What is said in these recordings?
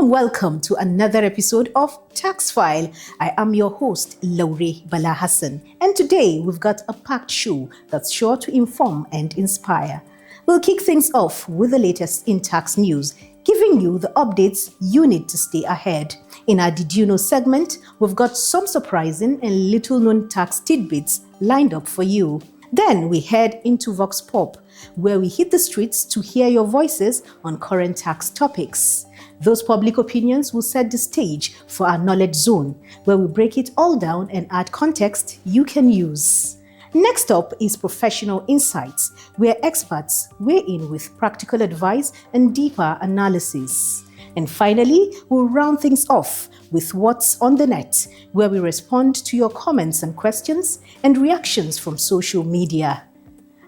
warm welcome to another episode of Tax File. I am your host, Laure Bala Hassan, and today we've got a packed show that's sure to inform and inspire. We'll kick things off with the latest in tax news, giving you the updates you need to stay ahead. In our Did You Know segment, we've got some surprising and little-known tax tidbits lined up for you. Then we head into Vox Pop, where we hit the streets to hear your voices on current tax topics. Those public opinions will set the stage for our Knowledge Zone, where we break it all down and add context you can use. Next up is Professional Insights, where experts weigh in with practical advice and deeper analysis. And finally, we'll round things off with What's on the Net, where we respond to your comments and questions and reactions from social media.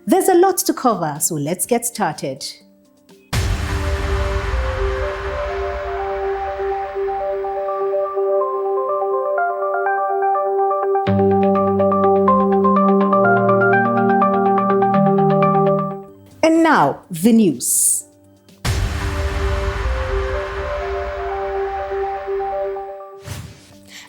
There's a lot to cover, so let's get started. And now, the news.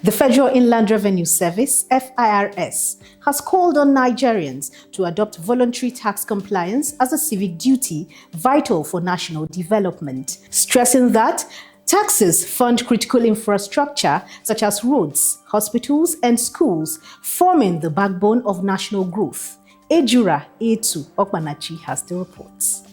The Federal Inland Revenue Service, FIRS, has called on Nigerians to adopt voluntary tax compliance as a civic duty vital for national development, stressing that taxes fund critical infrastructure such as roads, hospitals, and schools, forming the backbone of national growth. Ejura Etu Okmanachi has the reports.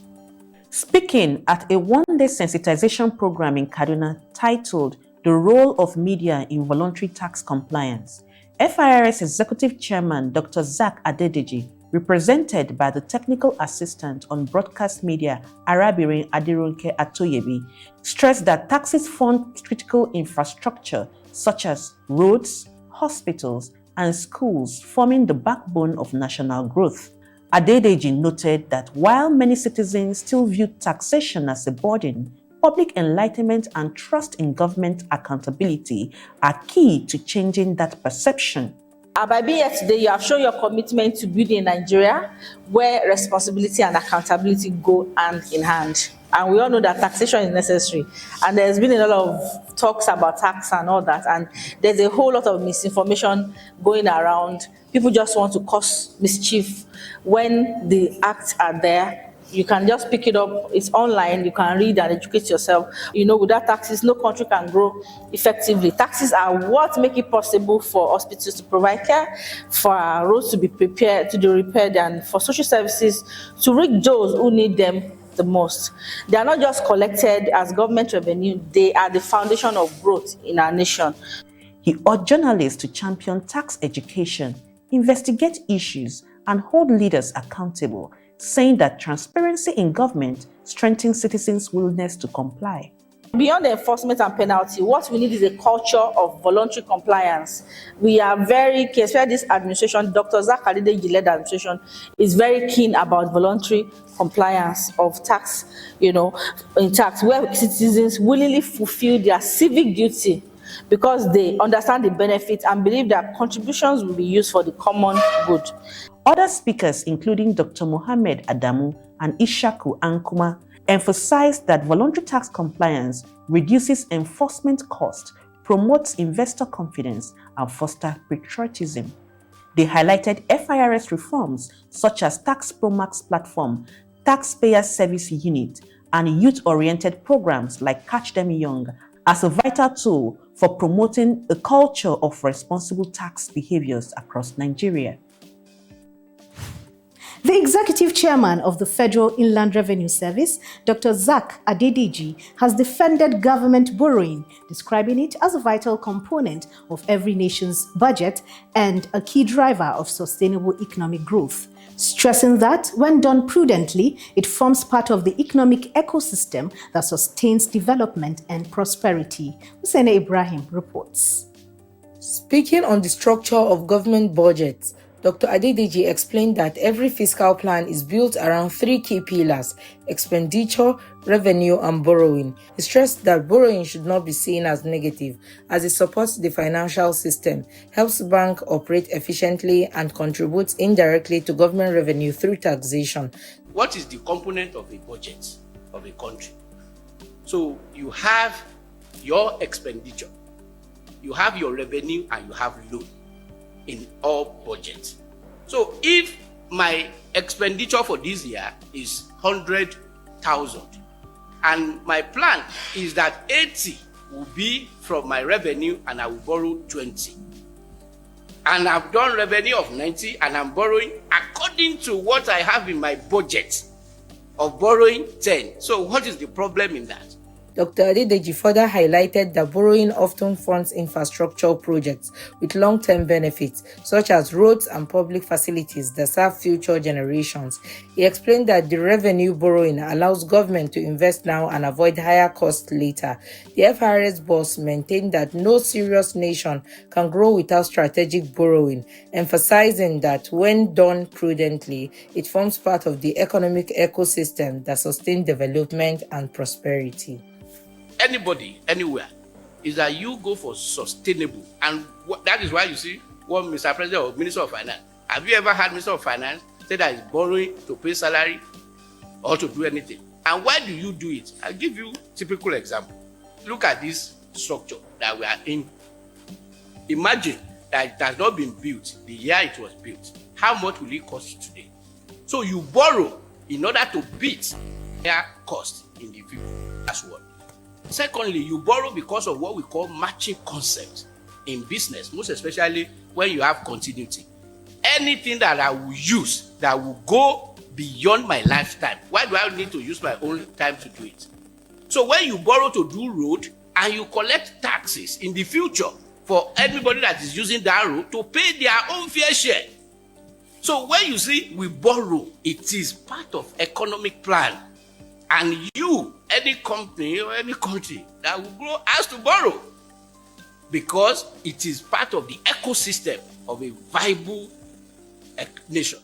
Speaking at a one-day sensitization program in Kaduna titled The Role of Media in Voluntary Tax Compliance, FIRS Executive Chairman Dr. Zak Adedeji, represented by the Technical Assistant on Broadcast Media Arabirin Adirunke Atoyebi, stressed that taxes fund critical infrastructure such as roads, hospitals, and schools, forming the backbone of national growth. Adedeji noted that while many citizens still view taxation as a burden, public enlightenment and trust in government accountability are key to changing that perception. By being here today, you have shown your commitment to building a Nigeria where responsibility and accountability go hand in hand. And we all know that taxation is necessary. And there's been a lot of talks about tax and all that. And there's a whole lot of misinformation going around. People just want to cause mischief. When the acts are there, you can just pick it up. It's online. You can read and educate yourself. You know, without taxes, no country can grow effectively. Taxes are what make it possible for hospitals to provide care, for our roads to be prepared, to be repaired, and for social services to reach those who need them the most. They are not just collected as government revenue. They are the foundation of growth in our nation. He urged journalists to champion tax education, investigate issues, and hold leaders accountable, saying that transparency in government strengthens citizens' willingness to comply. Beyond the enforcement and penalty, what we need is a culture of voluntary compliance. We are very keen, especially this administration, Dr. Zak Adedeji-led administration, is very keen about voluntary compliance of tax, in tax, where citizens willingly fulfill their civic duty because they understand the benefits and believe that contributions will be used for the common good. Other speakers, including Dr. Mohammed Adamu and Ishaku Ankuma, emphasized that voluntary tax compliance reduces enforcement costs, promotes investor confidence, and fosters patriotism. They highlighted FIRS reforms such as Tax Promax platform, Taxpayer Service Unit, and youth-oriented programs like Catch Them Young as a vital tool for promoting a culture of responsible tax behaviors across Nigeria. The Executive Chairman of the Federal Inland Revenue Service, Dr. Zak Adedeji, has defended government borrowing, describing it as a vital component of every nation's budget and a key driver of sustainable economic growth, stressing that when done prudently, it forms part of the economic ecosystem that sustains development and prosperity. Hussein Ibrahim reports. Speaking on the structure of government budgets, Dr. Adedeji explained that every fiscal plan is built around three key pillars: expenditure, revenue, and borrowing. He stressed that borrowing should not be seen as negative, as it supports the financial system, helps the bank operate efficiently, and contributes indirectly to government revenue through taxation. What is the component of a budget of a country? So you have your expenditure. You have your revenue and you have loan in all budgets. So if my expenditure for this year is 100,000 and my plan is that 80 will be from my revenue and I will borrow 20. And I've done revenue of 90 and I'm borrowing according to what I have in my budget of borrowing 10. So what is the problem in that? Dr. Adedeji further highlighted that borrowing often funds infrastructure projects with long-term benefits, such as roads and public facilities that serve future generations. He explained that the revenue borrowing allows government to invest now and avoid higher costs later. The FRS boss maintained that no serious nation can grow without strategic borrowing, emphasizing that when done prudently, it forms part of the economic ecosystem that sustains development and prosperity. Anybody, anywhere, is that you go for sustainable. And that is why you see what Mr. President or Minister of Finance, have you ever had Minister of Finance say that he's borrowing to pay salary or to do anything? And why do you do it? I'll give you a typical example. Look at this structure that we are in. Imagine that it has not been built the year it was built. How much will it cost today? So you borrow in order to beat their cost in the future. That's one. Secondly, you borrow because of what we call matching concept in business, most especially when you have continuity. Anything that I will use that will go beyond my lifetime, why do I need to use my own time to do it? So when you borrow to do road and you collect taxes in the future for anybody that is using that road to pay their own fair share. So when you see we borrow, it is part of economic plan. And you, any company or any country that will grow has to borrow because it is part of the ecosystem of a viable nation.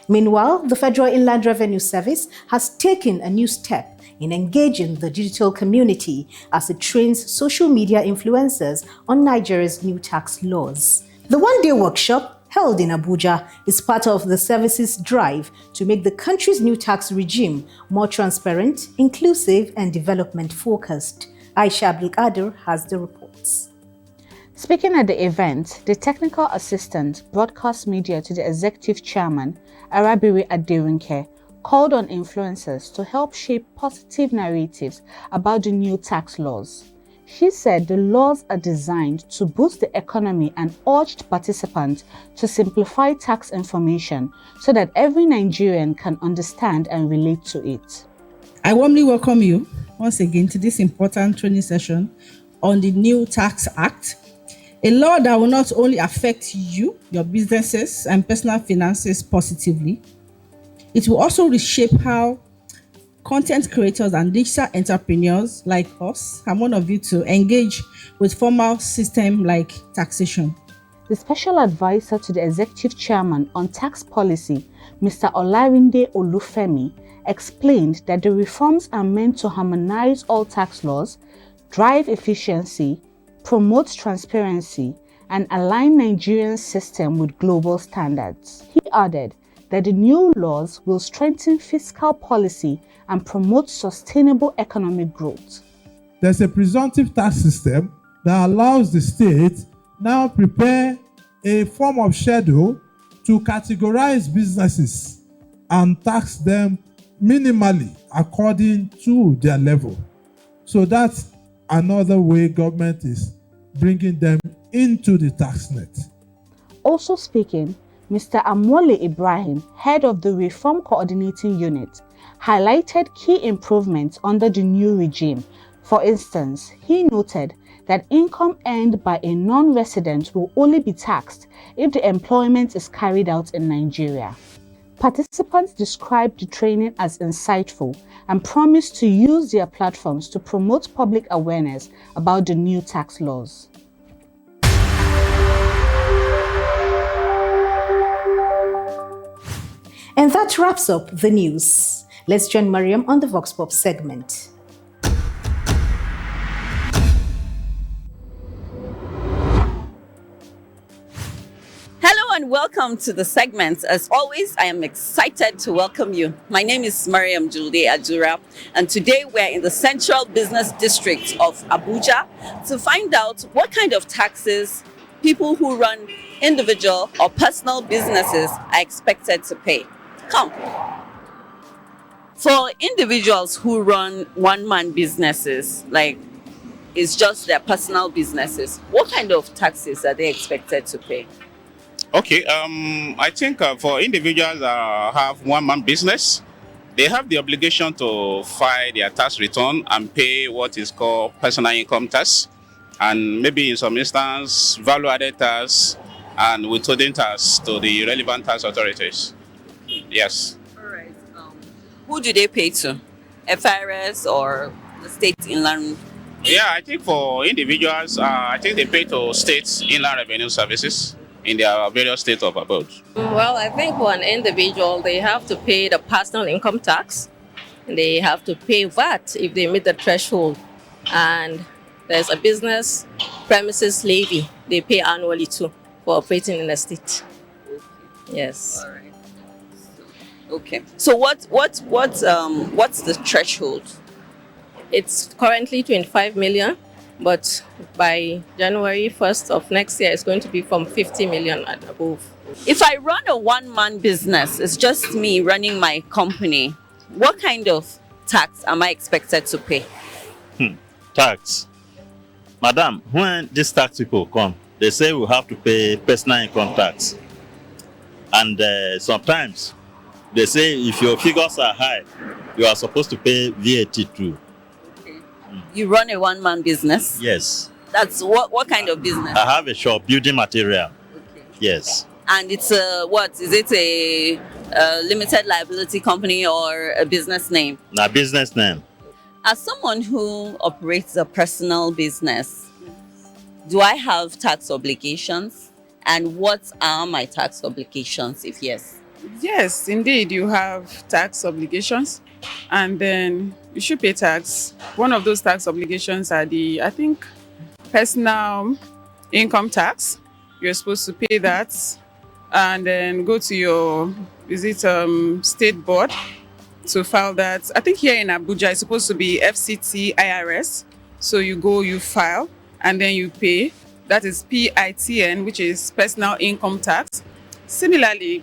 Meanwhile, the Federal Inland Revenue Service has taken a new step in engaging the digital community as it trains social media influencers on Nigeria's new tax laws. The one-day workshop held in Abuja is part of the service's drive to make the country's new tax regime more transparent, inclusive, and development-focused. Aisha Abdulkadir has the reports. Speaking at the event, the technical assistant broadcast media to the executive chairman, Arabiri Aderinke, called on influencers to help shape positive narratives about the new tax laws. She said the laws are designed to boost the economy and urged participants to simplify tax information so that every Nigerian can understand and relate to it. I warmly welcome you once again to this important training session on the new Tax Act, a law that will not only affect you, your businesses, and personal finances positively, it will also reshape how content creators and digital entrepreneurs like us, I'm one of you, to engage with formal system like taxation. The special advisor to the executive chairman on tax policy, Mr. Olarinde Olufemi, explained that the reforms are meant to harmonize all tax laws, drive efficiency, promote transparency, and align Nigeria's system with global standards. He added that the new laws will strengthen fiscal policy and promote sustainable economic growth. There's a presumptive tax system that allows the state now prepare a form of schedule to categorize businesses and tax them minimally according to their level. So that's another way government is bringing them into the tax net. Also speaking, Mr. Amole Ibrahim, head of the Reform Coordinating Unit, highlighted key improvements under the new regime. For instance, he noted that income earned by a non-resident will only be taxed if the employment is carried out in Nigeria. Participants described the training as insightful and promised to use their platforms to promote public awareness about the new tax laws. And that wraps up the news. Let's join Mariam on the Vox Pop segment. Hello and welcome to the segment. As always, I am excited to welcome you. My name is Mariam Julde Adura, and today we're in the Central Business District of Abuja to find out what kind of taxes people who run individual or personal businesses are expected to pay. Come. For individuals who run one-man businesses, like it's just their personal businesses, what kind of taxes are they expected to pay? Okay, I think for individuals that have one-man business, they have the obligation to file their tax return and pay what is called personal income tax, and maybe in some instances, value-added tax and withholding tax to the relevant tax authorities. Yes. All right. Who do they pay to? FIRS or the state inland? Yeah, I think for individuals, I think they pay to state inland revenue services in their various states of abode. Well, I think for an individual, they have to pay the personal income tax. They have to pay VAT if they meet the threshold. And there's a business premises levy they pay annually too for operating in the state. Yes. All right. Okay. So what's the threshold? It's currently 25 million, but by January 1st of next year, it's going to be from 50 million and above. If I run a one-man business, it's just me running my company, what kind of tax am I expected to pay? Tax. Madam, when these tax people come, they say we have to pay personal income tax. And sometimes they say if your figures are high, you are supposed to pay VAT too. You run a one-man business? Yes. That's what kind of business? I have a shop, building material. Okay. Yes. And it's is it a limited liability company or a business name? A business name. As someone who operates a personal business, do I have tax obligations? And what are my tax obligations, if yes? Yes, indeed, you have tax obligations, and then you should pay tax. One of those tax obligations are I think, personal income tax. You're supposed to pay that, and then go to your, state board to file that. I think here in Abuja, it's supposed to be FCT IRS. So you go, you file, and then you pay. That is PITN, which is personal income tax. Similarly,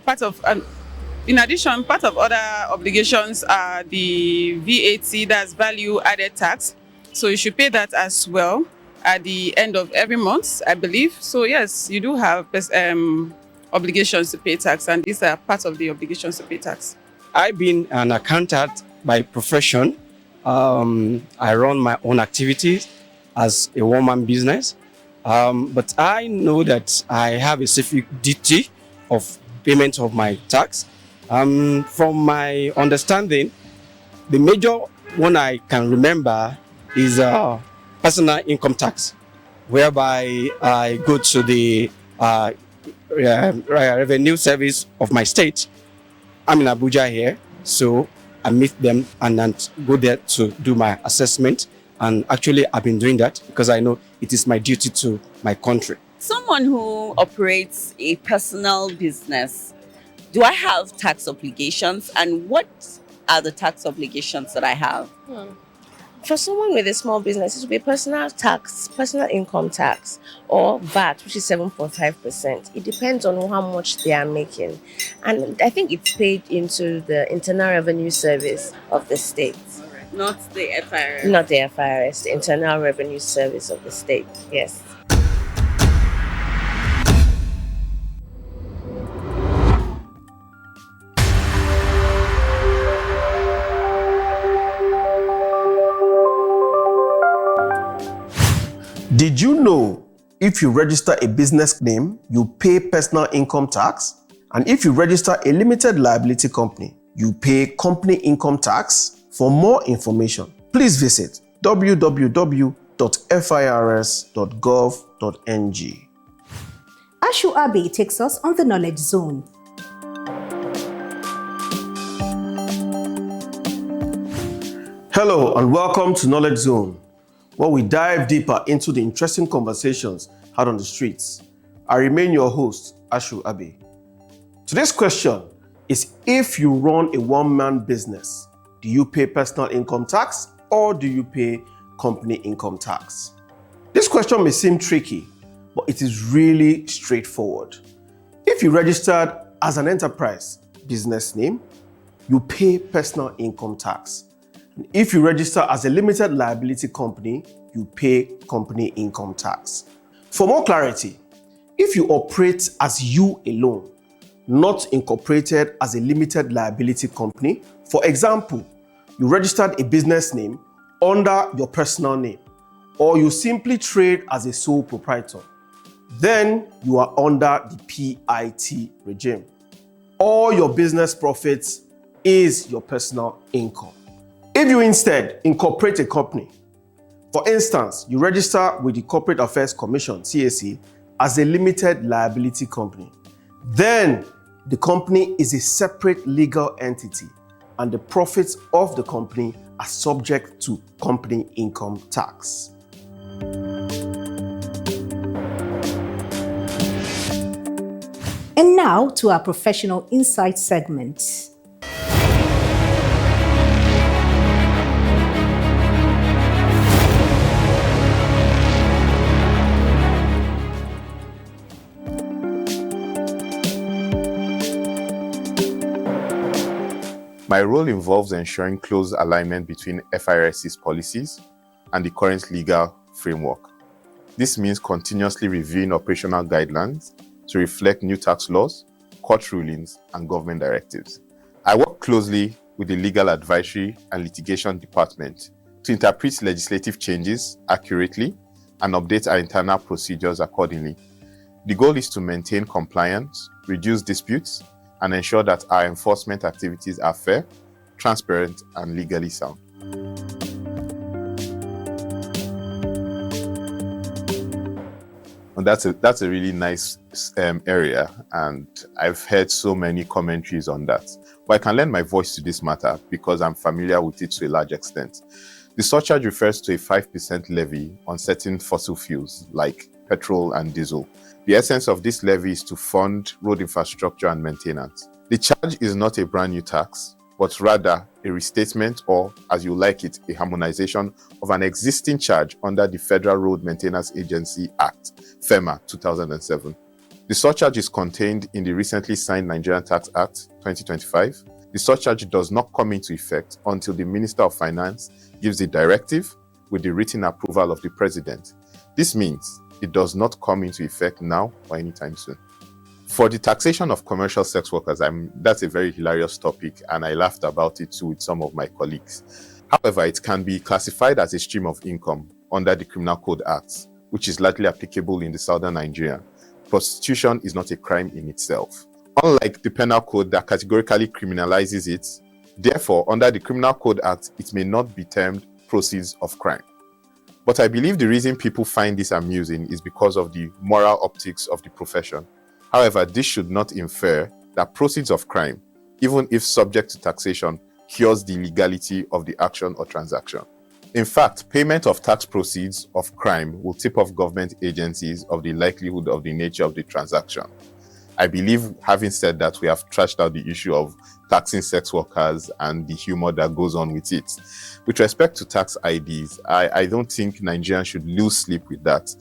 in addition, part of other obligations are the VAT, that's value added tax. So you should pay that as well at the end of every month, I believe. So yes, you do have obligations to pay tax, and these are part of the obligations to pay tax. I've been an accountant by profession. I run my own activities as a one-man business. But I know that I have a civic duty of payment of my tax. From my understanding, the major one I can remember is personal income tax, whereby I go to the revenue service of my state. I'm in Abuja here, so I meet them and then go there to do my assessment. And actually, I've been doing that because I know it is my duty to my country. Someone who operates a personal business, do I have tax obligations, and what are the tax obligations that I have? For someone with a small business, it will be personal tax, personal income tax, or VAT, which is 7.5%. It depends on how much they are making. And I think it's paid into the Internal Revenue Service of the state. Not the FIRS? Not the FIRS, the Internal Revenue Service of the state, yes. Did you know if you register a business name, you pay personal income tax? And if you register a limited liability company, you pay company income tax? For more information, please visit www.firs.gov.ng. Ashu Abe takes us on the Knowledge Zone. Hello and welcome to Knowledge Zone, where we dive deeper into the interesting conversations had on the streets. I remain your host, Ashu Abe. Today's question is, if you run a one-man business, do you pay personal income tax or do you pay company income tax? This question may seem tricky, but it is really straightforward. If you registered as an enterprise business name, you pay personal income tax. And if you register as a limited liability company, you pay company income tax. For more clarity, if you operate as you alone, not incorporated as a limited liability company, for example, you registered a business name under your personal name, or you simply trade as a sole proprietor, then you are under the PIT regime. All your business profits is your personal income. If you instead incorporate a company, for instance, you register with the Corporate Affairs Commission, CAC, as a limited liability company, then the company is a separate legal entity and the profits of the company are subject to company income tax. And now to our professional insight segment. My role involves ensuring close alignment between FIRS's policies and the current legal framework. This means continuously reviewing operational guidelines to reflect new tax laws, court rulings, and government directives. I work closely with the Legal Advisory and Litigation Department to interpret legislative changes accurately and update our internal procedures accordingly. The goal is to maintain compliance, reduce disputes, and ensure that our enforcement activities are fair, transparent, and legally sound. And that's a really nice area, and I've heard so many commentaries on that. But I can lend my voice to this matter because I'm familiar with it to a large extent. The surcharge refers to a 5% levy on certain fossil fuels like petrol and diesel. The essence of this levy is to fund road infrastructure and maintenance. The charge is not a brand new tax, but rather a restatement, or as you like it, a harmonization of an existing charge under the Federal Road Maintenance Agency Act, FEMA 2007. The surcharge is contained in the recently signed Nigerian Tax Act 2025. The surcharge does not come into effect until the Minister of Finance gives the directive with the written approval of the President. This means it does not come into effect now or anytime soon. For the taxation of commercial sex workers, that's a very hilarious topic, and I laughed about it too with some of my colleagues. However, it can be classified as a stream of income under the Criminal Code Act, which is largely applicable in the southern Nigeria. Prostitution is not a crime in itself. Unlike the Penal Code that categorically criminalizes it, therefore, under the Criminal Code Act, it may not be termed proceeds of crime. But I believe the reason people find this amusing is because of the moral optics of the profession. However, this should not infer that proceeds of crime, even if subject to taxation, cures the legality of the action or transaction. In fact, payment of tax proceeds of crime will tip off government agencies of the likelihood of the nature of the transaction. I believe, having said that, we have trashed out the issue of taxing sex workers and the humor that goes on with it. With respect to tax IDs, I don't think Nigerians should lose sleep with that.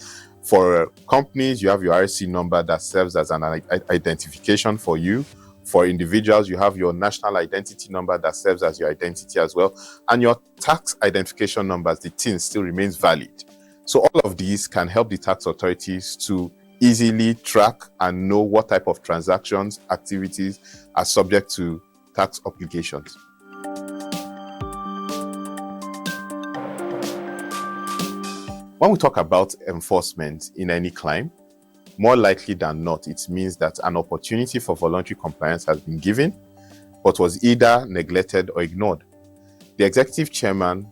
For companies, you have your RSC number that serves as an identification for you. For individuals, you have your national identity number that serves as your identity as well. And your tax identification numbers, the TIN, still remains valid. So all of these can help the tax authorities to easily track and know what type of transactions, activities are subject to tax obligations. When we talk about enforcement in any crime, more likely than not, it means that an opportunity for voluntary compliance has been given, but was either neglected or ignored. The executive chairman,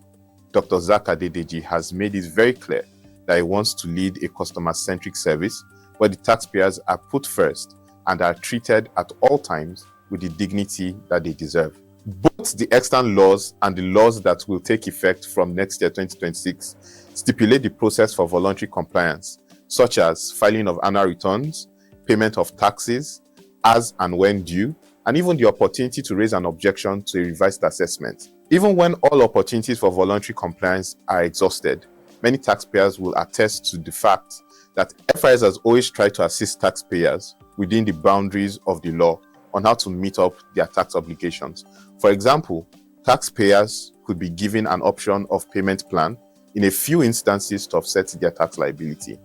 Dr. Nta Akure, has made it very clear that he wants to lead a customer-centric service where the taxpayers are put first and are treated at all times with the dignity that they deserve. Both the extant laws and the laws that will take effect from next year, 2026, stipulate the process for voluntary compliance, such as filing of annual returns, payment of taxes, as and when due, and even the opportunity to raise an objection to a revised assessment. Even when all opportunities for voluntary compliance are exhausted, many taxpayers will attest to the fact that FIS has always tried to assist taxpayers within the boundaries of the law on how to meet up their tax obligations. For example, taxpayers could be given an option of payment plan in a few instances to offset their tax liability.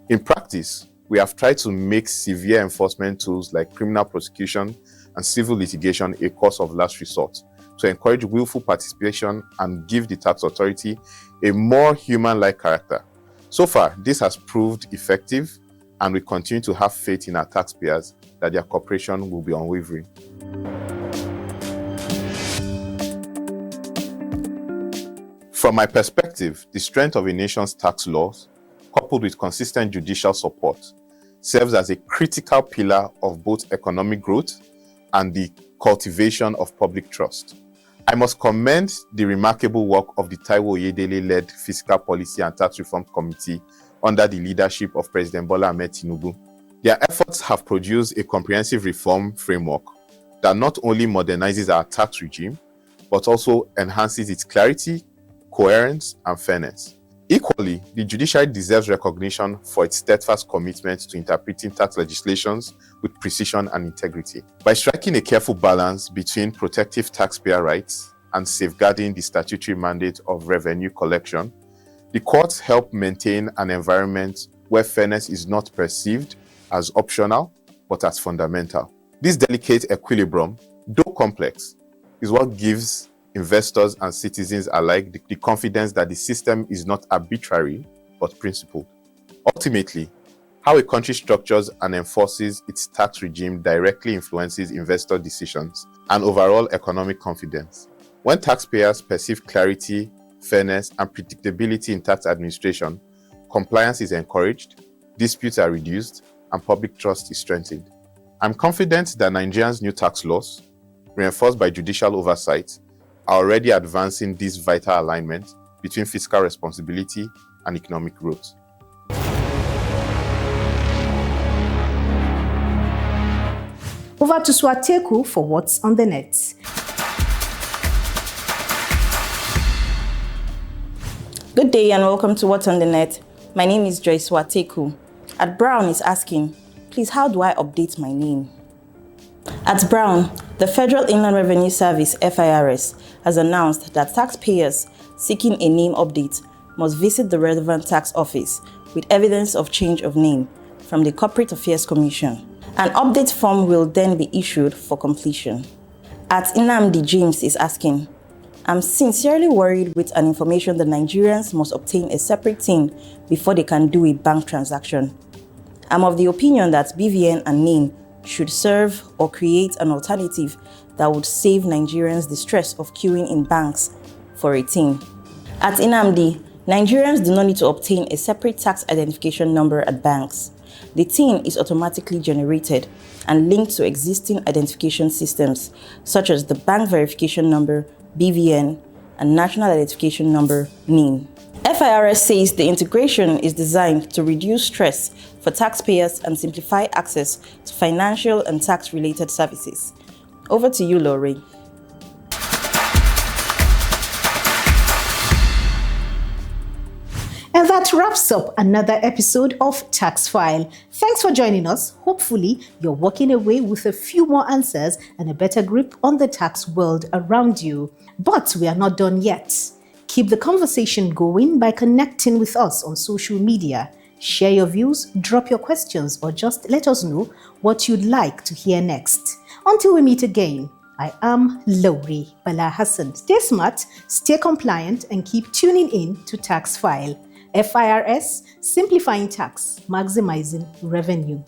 In practice, we have tried to make severe enforcement tools like criminal prosecution and civil litigation a course of last resort to encourage willful participation and give the tax authority a more human-like character. So far, this has proved effective, and we continue to have faith in our taxpayers that their cooperation will be unwavering. From my perspective, the strength of a nation's tax laws, coupled with consistent judicial support, serves as a critical pillar of both economic growth and the cultivation of public trust. I must commend the remarkable work of the Taiwo Oyedele-led Fiscal Policy and Tax Reform Committee under the leadership of President Bola Ahmed Tinubu. Their efforts have produced a comprehensive reform framework that not only modernizes our tax regime, but also enhances its clarity, coherence, and fairness. Equally, the judiciary deserves recognition for its steadfast commitment to interpreting tax legislations with precision and integrity. By striking a careful balance between protective taxpayer rights and safeguarding the statutory mandate of revenue collection, the courts help maintain an environment where fairness is not perceived as optional, but as fundamental. This delicate equilibrium, though complex, is what gives investors and citizens alike the confidence that the system is not arbitrary, but principled. Ultimately, how a country structures and enforces its tax regime directly influences investor decisions and overall economic confidence. When taxpayers perceive clarity, fairness, and predictability in tax administration, compliance is encouraged, disputes are reduced, and public trust is strengthened. I'm confident that Nigerians' new tax laws, reinforced by judicial oversight, are already advancing this vital alignment between fiscal responsibility and economic growth. Over to Swateku for what's on the net. Good day and welcome to What's on the Net. My name is Joyce Swateku. At Brown is asking, please, how do I update my name? At Brown, the Federal Inland Revenue Service, FIRS, has announced that taxpayers seeking a name update must visit the relevant tax office with evidence of change of name from the Corporate Affairs Commission. An update form will then be issued for completion. At Nnamdi James is asking, I'm sincerely worried with an information that Nigerians must obtain a separate TIN before they can do a bank transaction. I'm of the opinion that BVN and NIN should serve or create an alternative that would save Nigerians the stress of queuing in banks for a TIN. At Nnamdi, Nigerians do not need to obtain a separate tax identification number at banks. The TIN is automatically generated and linked to existing identification systems such as the Bank Verification Number, BVN, and National Identification Number, NIN. FIRS says the integration is designed to reduce stress for taxpayers and simplify access to financial and tax-related services. Over to you, Laurie. And that wraps up another episode of Tax File. Thanks for joining us. Hopefully, you're walking away with a few more answers and a better grip on the tax world around you. But we are not done yet. Keep the conversation going by connecting with us on social media. Share your views, drop your questions, or just let us know what you'd like to hear next. Until we meet again, I am Laurie Bala Hassan. Stay smart, stay compliant, and keep tuning in to Tax File. FIRS, simplifying tax, maximizing revenue.